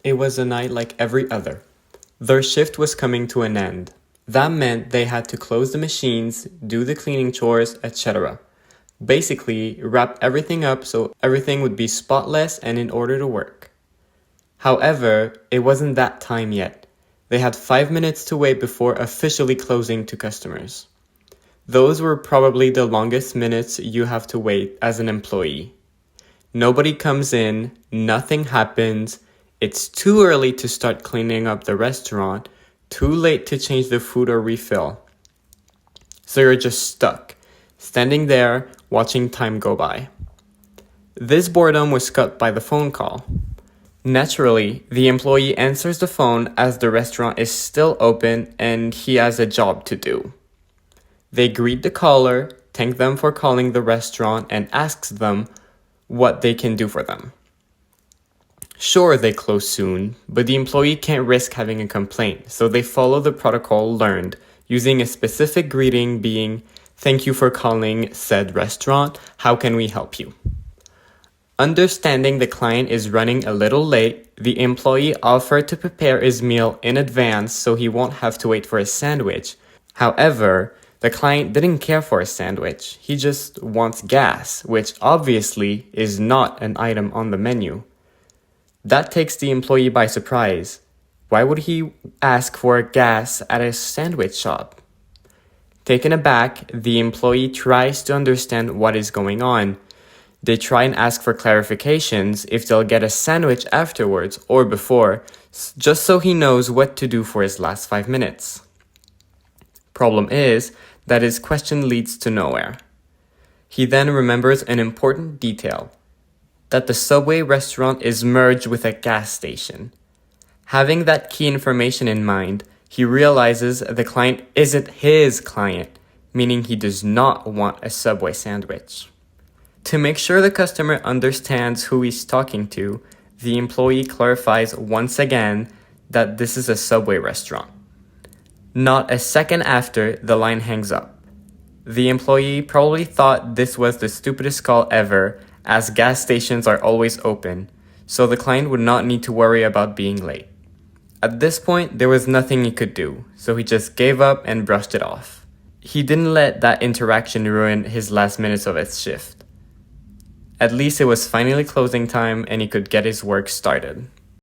It was a night like every other. Their shift was coming to an end. That meant they had to close the machines, do the cleaning chores, etc. Basically, wrap everything up so everything would be spotless and in order to work. However, it wasn't that time yet. They had 5 minutes to wait before officially closing to customers. Those were probably the longest minutes you have to wait as an employee. Nobody comes in, nothing happens, it's too early to start cleaning up the restaurant, too late to change the food or refill. So you're just stuck, standing there, watching time go by. This boredom was cut by the phone call. Naturally, the employee answers the phone as the restaurant is still open and he has a job to do. They greet the caller, thank them for calling the restaurant, and asks them what they can do for them. Sure, they close soon, but the employee can't risk having a complaint, so they follow the protocol learned, using a specific greeting being, "Thank you for calling said restaurant, how can we help you?" Understanding the client is running a little late, the employee offered to prepare his meal in advance so he won't have to wait for a sandwich. However, the client didn't care for a sandwich. He just wants gas, which obviously is not an item on the menu. That takes the employee by surprise. Why would he ask for gas at a sandwich shop? Taken aback, the employee tries to understand what is going on. They try and ask for clarifications if they'll get a sandwich afterwards or before, just so he knows what to do for his last 5 minutes. Problem is that his question leads to nowhere. He then remembers an important detail, that the Subway restaurant is merged with a gas station. Having that key information in mind, he realizes the client isn't his client, meaning he does not want a Subway sandwich. To make sure the customer understands who he's talking to, the employee clarifies once again that this is a Subway restaurant. Not a second after, the line hangs up. The employee probably thought this was the stupidest call ever, as gas stations are always open, so the client would not need to worry about being late. At this point, there was nothing he could do, so he just gave up and brushed it off. He didn't let that interaction ruin his last minutes of his shift. At least it was finally closing time and he could get his work started.